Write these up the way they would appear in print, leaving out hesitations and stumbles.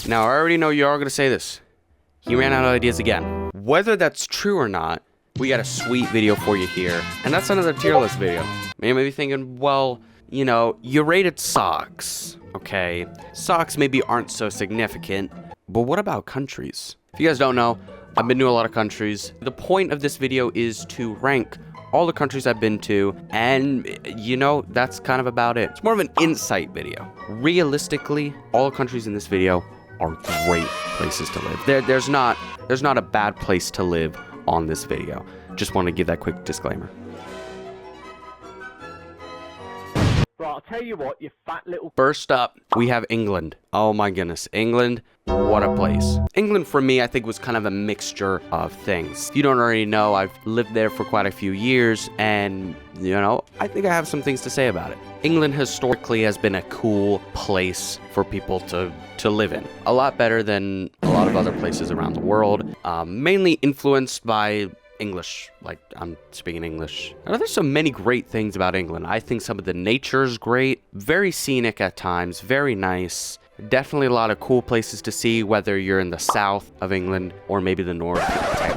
Now, I already know you're all going to say this. He ran out of ideas again. Whether that's true or not, we got a sweet video for you here. And that's another tier list video. You may be thinking, well, you know, you rated socks, okay? Socks maybe aren't so significant, but what about countries? If you guys don't know, I've been to a lot of countries. The point of this video is to rank all the countries I've been to, and you know, that's kind of about it. It's more of an insight video. Realistically, all the countries in this video are great places to live. There's not a bad place to live on this video. Just want to give that quick disclaimer. Right, I'll tell you what, you fat little... First up, we have England. Oh my goodness, England, what a place. England for me, I think, was kind of a mixture of things. If you don't already know, I've lived there for quite a few years, and, you know, I think I have some things to say about it. England historically has been a cool place for people to live in. A lot better than a lot of other places around the world, mainly influenced by English, like I'm speaking English. Now, there's so many great things about England. I think some of the nature is great, very scenic at times, very nice. Definitely a lot of cool places to see, whether you're in the south of England or maybe the north.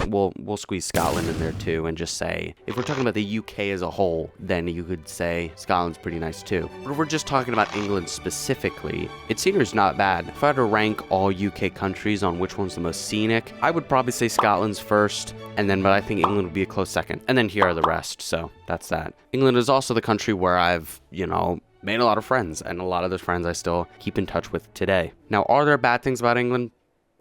We'll squeeze Scotland in there too and just say, if we're talking about the UK as a whole, then you could say Scotland's pretty nice too. But if we're just talking about England specifically, its scenery's not bad. If I had to rank all UK countries on which one's the most scenic, I would probably say Scotland's first, but I think England would be a close second. And then here are the rest, so that's that. England is also the country where I've, you know, made a lot of friends, and a lot of those friends I still keep in touch with today. Now, are there bad things about England?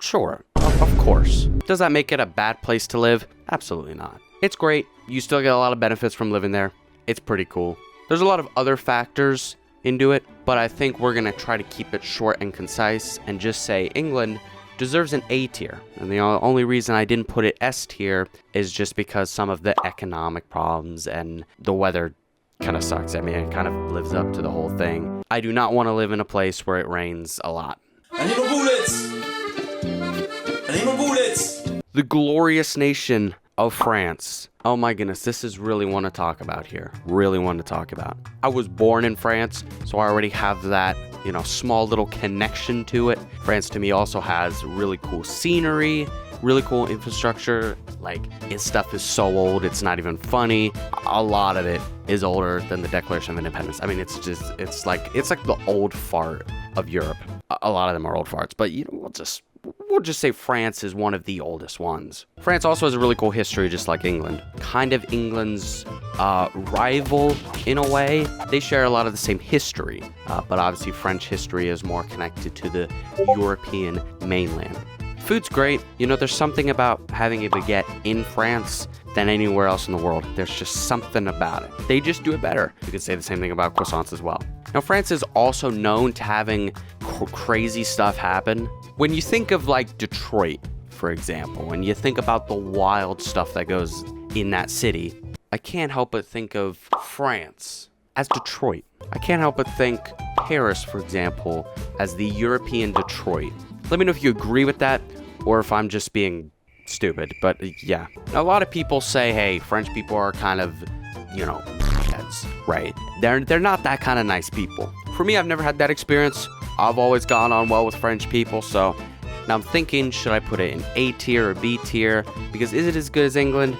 Sure, of course. Does that make it a bad place to live? Absolutely not. It's great. You still get a lot of benefits from living there. It's pretty cool. There's a lot of other factors into it, but I think we're gonna try to keep it short and concise and just say England deserves an A tier. And the only reason I didn't put it S tier is just because some of the economic problems and the weather kind of sucks. I mean, it kind of lives up to the whole thing. I do not want to live in a place where it rains a lot. I need more bullets! I need more bullets! The glorious nation of France. Oh my goodness, this is really one to talk about here. Really one to talk about. I was born in France, so I already have that, you know, small little connection to it. France to me also has really cool scenery, really cool infrastructure. Like, its stuff is so old, it's not even funny. A lot of it is older than the Declaration of Independence. I mean, it's like the old fart of Europe. A lot of them are old farts, but you know, we'll just say France is one of the oldest ones. France also has a really cool history, just like England. Kind of England's rival in a way. They share a lot of the same history, but obviously French history is more connected to the European mainland. Food's great. You know, there's something about having a baguette in France than anywhere else in the world. There's just something about it. They just do it better. You could say the same thing about croissants as well. Now, France is also known to having crazy stuff happen. When you think of like Detroit, for example, when you think about the wild stuff that goes in that city, I can't help but think of France as Detroit. I can't help but think Paris, for example, as the European Detroit. Let me know if you agree with that or if I'm just being stupid, but yeah. A lot of people say, hey, French people are kind of, you know, heads, right? They're not that kind of nice people. For me, I've never had that experience. I've always gone on well with French people, so now I'm thinking, should I put it in A tier or B tier? Because is it as good as England?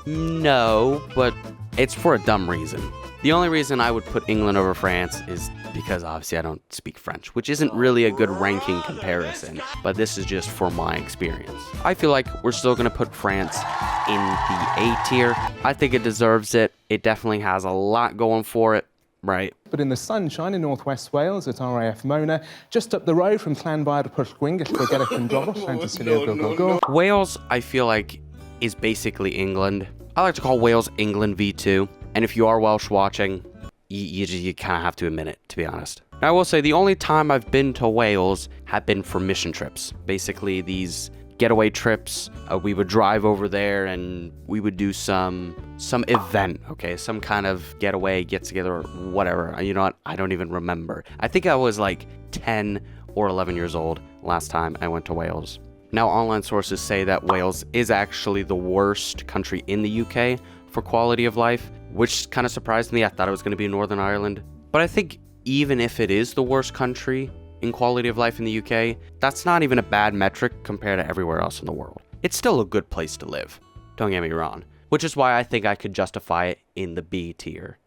No, but it's for a dumb reason. The only reason I would put England over France is because obviously I don't speak French, which isn't really a good ranking comparison, but this is just for my experience. I feel like we're still going to put France in the A tier. I think it deserves it. It definitely has a lot going for it, right? But in the sunshine in northwest Wales at RAF Mona, just up the road from Llanfair Pwllgwyngyll, Gwragedd and Dros, and to Sylio Go Go Go. Wales, I feel like, is basically England. I like to call Wales England V2. And if you are Welsh watching, you kind of have to admit it, to be honest. Now, I will say the only time I've been to Wales have been for mission trips. Basically, these getaway trips. We would drive over there and we would do some event, okay? Some kind of getaway, get together, whatever. You know what? I don't even remember. I think I was like 10 or 11 years old last time I went to Wales. Now, online sources say that Wales is actually the worst country in the UK for quality of life, which kind of surprised me. I thought it was going to be Northern Ireland. But I think even if it is the worst country, in quality of life in the UK, that's not even a bad metric compared to everywhere else in the world. It's still a good place to live, don't get me wrong, which is why I think I could justify it in the B tier.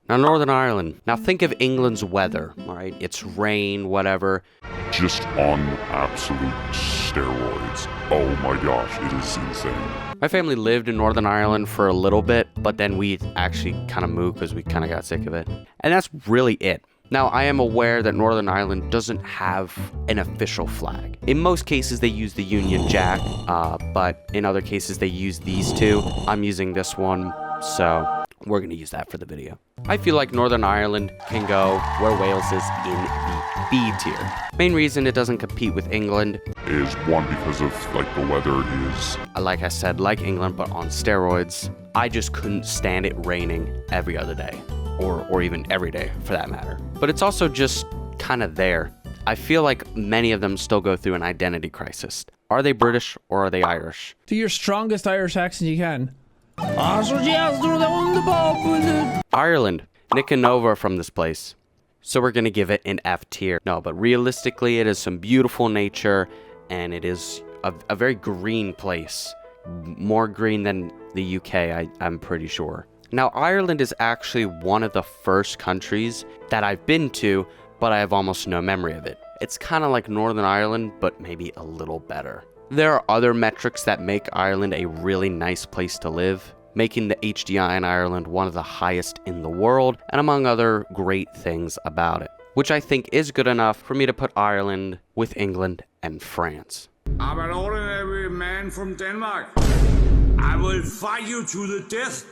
Now, Northern Ireland. Now, think of England's weather, all right? It's rain, whatever. Just on absolute steroids. Oh my gosh, it is insane. My family lived in Northern Ireland for a little bit, but then we actually kind of moved because we kind of got sick of it. And that's really it. Now, I am aware that Northern Ireland doesn't have an official flag. In most cases, they use the Union Jack, but in other cases, they use these two. I'm using this one, so we're going to use that for the video. I feel like Northern Ireland can go where Wales is in the B tier. Main reason it doesn't compete with England Is one because of like the weather is like I said, like England, but on steroids. I just couldn't stand it raining every other day, or even every day for that matter. But it's also just kind of there. I feel like many of them still go through an identity crisis. Are they British or are they Irish? Do your strongest Irish accent you can. Ireland. Nick and Nova are from this place, so we're going to give it an F tier. No, but realistically, it is some beautiful nature, and it is a very green place. More green than the UK, I'm pretty sure. Now, Ireland is actually one of the first countries that I've been to, but I have almost no memory of it. It's kind of like Northern Ireland, but maybe a little better. There are other metrics that make Ireland a really nice place to live, making the HDI in Ireland one of the highest in the world, and among other great things about it, which I think is good enough for me to put Ireland with England and France. I'm an ordinary man from Denmark. I will fight you to the death,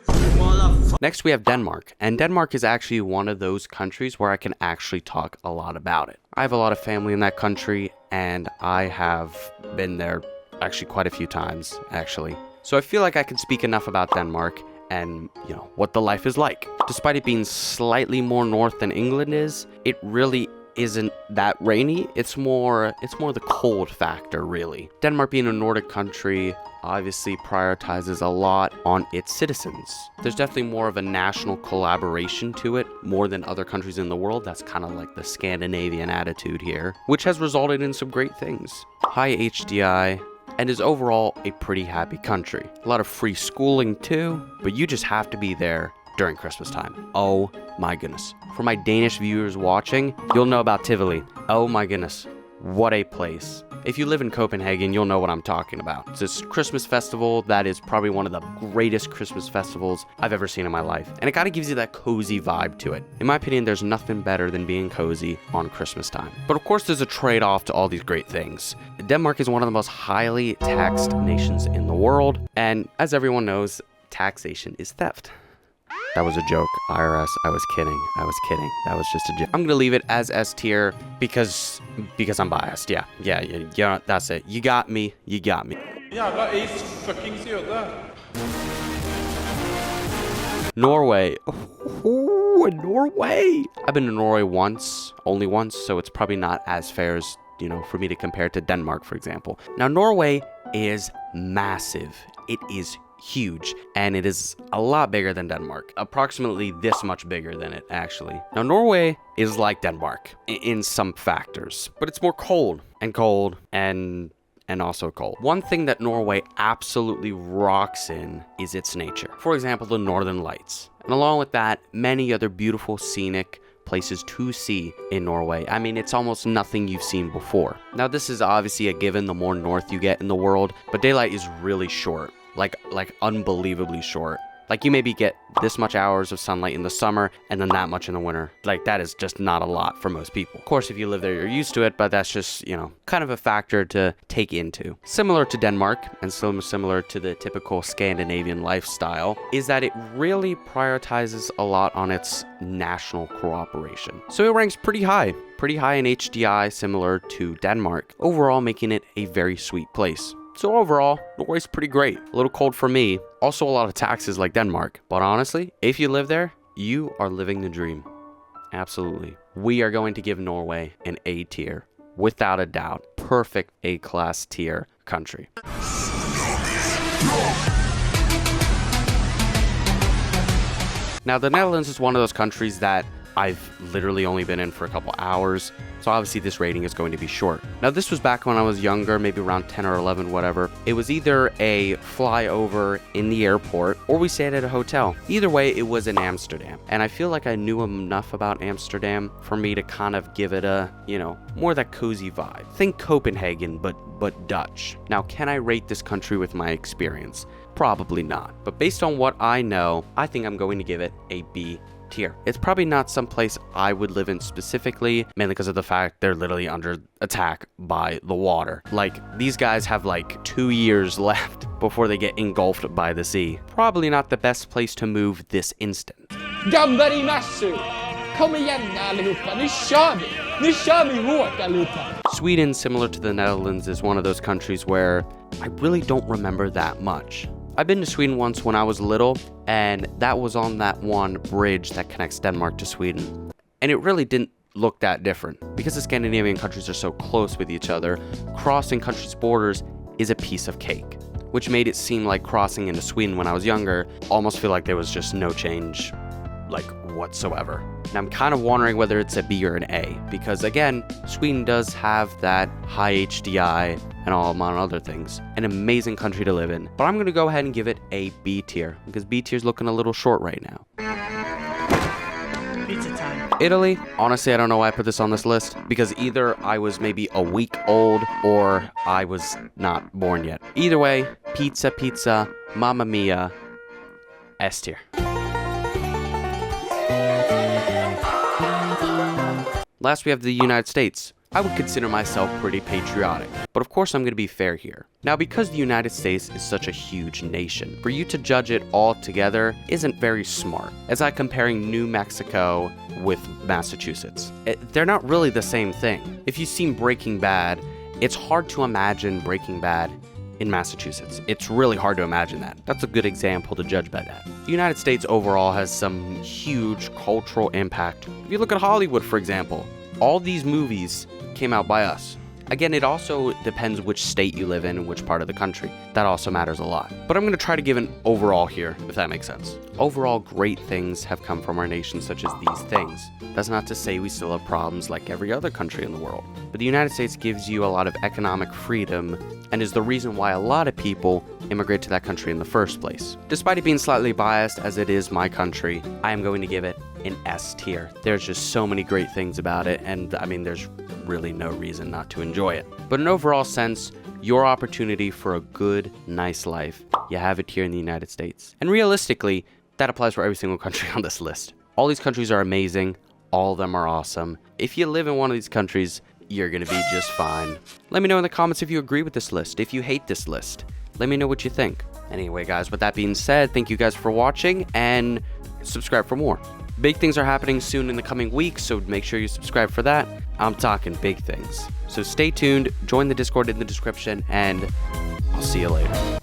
you motherfucker. Next we have Denmark, and Denmark is actually one of those countries where I can actually talk a lot about it. I have a lot of family in that country, and I have been there actually quite a few times, actually. So I feel like I can speak enough about Denmark and, you know, what the life is like. Despite it being slightly more north than England is, it really isn't that rainy. It's more the cold factor, really. Denmark being a Nordic country obviously prioritizes a lot on its citizens. There's definitely more of a national collaboration to it, more than other countries in the world. That's kind of like the Scandinavian attitude here, which has resulted in some great things. High HDI, and is overall a pretty happy country. A lot of free schooling too, but you just have to be there during Christmas time. Oh my goodness. For my Danish viewers watching, you'll know about Tivoli. Oh my goodness, what a place. If you live in Copenhagen, you'll know what I'm talking about. It's this Christmas festival that is probably one of the greatest Christmas festivals I've ever seen in my life. And it kind of gives you that cozy vibe to it. In my opinion, there's nothing better than being cozy on Christmas time. But of course, there's a trade-off to all these great things. Denmark is one of the most highly taxed nations in the world. And as everyone knows, taxation is theft. That was a joke, IRS. I was kidding. That was just a joke. I'm gonna leave it as S tier because I'm biased. Yeah, that's it. You got me. Norway. Ooh, Norway. I've been to Norway only once, so it's probably not as fair as, you know, for me to compare it to Denmark, for example. Now, Norway is massive. It is huge, and it is a lot bigger than Denmark, approximately this much bigger than it actually. Now, Norway is like Denmark in some factors, but it's more cold and also cold. One thing that Norway absolutely rocks in is its nature. For example, the Northern Lights, and along with that, many other beautiful scenic places to see in Norway. I mean, it's almost nothing you've seen before. Now, this is obviously a given the more north you get in the world, but daylight is really short. Like unbelievably short. Like, you maybe get this much hours of sunlight in the summer and then that much in the winter. Like, that is just not a lot for most people. Of course, if you live there, you're used to it, but that's just, you know, kind of a factor to take into. Similar to Denmark, and similar to the typical Scandinavian lifestyle, is that it really prioritizes a lot on its national cooperation. So it ranks pretty high in HDI, similar to Denmark, overall making it a very sweet place. So overall, Norway's pretty great. A little cold for me. Also a lot of taxes like Denmark. But honestly, if you live there, you are living the dream. Absolutely. We are going to give Norway an A tier. Without a doubt. Perfect A-class tier country. Now, the Netherlands is one of those countries that I've literally only been in for a couple hours, so obviously this rating is going to be short. Now, this was back when I was younger, maybe around 10 or 11, whatever. It was either a flyover in the airport or we stayed at a hotel. Either way, it was in Amsterdam. And I feel like I knew enough about Amsterdam for me to kind of give it a, more that cozy vibe. Think Copenhagen, but Dutch. Now, can I rate this country with my experience? Probably not. But based on what I know, I think I'm going to give it a B tier. It's probably not some place I would live in specifically, mainly because of the fact they're literally under attack by the water. Like, these guys have like 2 years left before they get engulfed by the sea. Probably not the best place to move this instant. Gubbar i massor! Kom igen allihopa, nu kör vi! Nu kör vi hårt allihopa! Sweden, similar to the Netherlands, is one of those countries where I really don't remember that much. I've been to Sweden once when I was little, and that was on that one bridge that connects Denmark to Sweden. And it really didn't look that different. Because the Scandinavian countries are so close with each other, crossing countries' borders is a piece of cake, which made it seem like crossing into Sweden when I was younger almost feel like there was just no change, like, whatsoever. And I'm kind of wondering whether it's a B or an A, because again, Sweden does have that high HDI and all among other things. An amazing country to live in. But I'm going to go ahead and give it a B tier, because B tier is looking a little short right now. Pizza time. Italy, honestly, I don't know why I put this on this list, because either I was maybe a week old or I was not born yet. Either way, pizza, mamma mia, S tier. Last, we have the United States. I would consider myself pretty patriotic, but of course I'm going to be fair here. Now, because the United States is such a huge nation, for you to judge it all together isn't very smart. It's like comparing New Mexico with Massachusetts. They're not really the same thing. If you've seen Breaking Bad, it's hard to imagine Breaking Bad in Massachusetts. It's really hard to imagine that. That's a good example to judge by that. The United States overall has some huge cultural impact. If you look at Hollywood, for example, all these movies came out by us. Again, it also depends which state you live in and which part of the country. That also matters a lot. But I'm going to try to give an overall here, if that makes sense. Overall, great things have come from our nation, such as these things. That's not to say we still have problems like every other country in the world. But the United States gives you a lot of economic freedom and is the reason why a lot of people immigrate to that country in the first place. Despite it being slightly biased, as it is my country, I am going to give it an S tier. There's just so many great things about it, and I mean, there's really no reason not to enjoy it. But in an overall sense, your opportunity for a good, nice life, you have it here in the United States. And realistically, that applies for every single country on this list. All these countries are amazing. All of them are awesome. If you live in one of these countries, you're gonna be just fine. Let me know in the comments if you agree with this list, if you hate this list. Let me know what you think. Anyway, guys, with that being said, thank you guys for watching, and subscribe for more. Big things are happening soon in the coming weeks, so make sure you subscribe for that. I'm talking big things. So stay tuned, join the Discord in the description, and I'll see you later.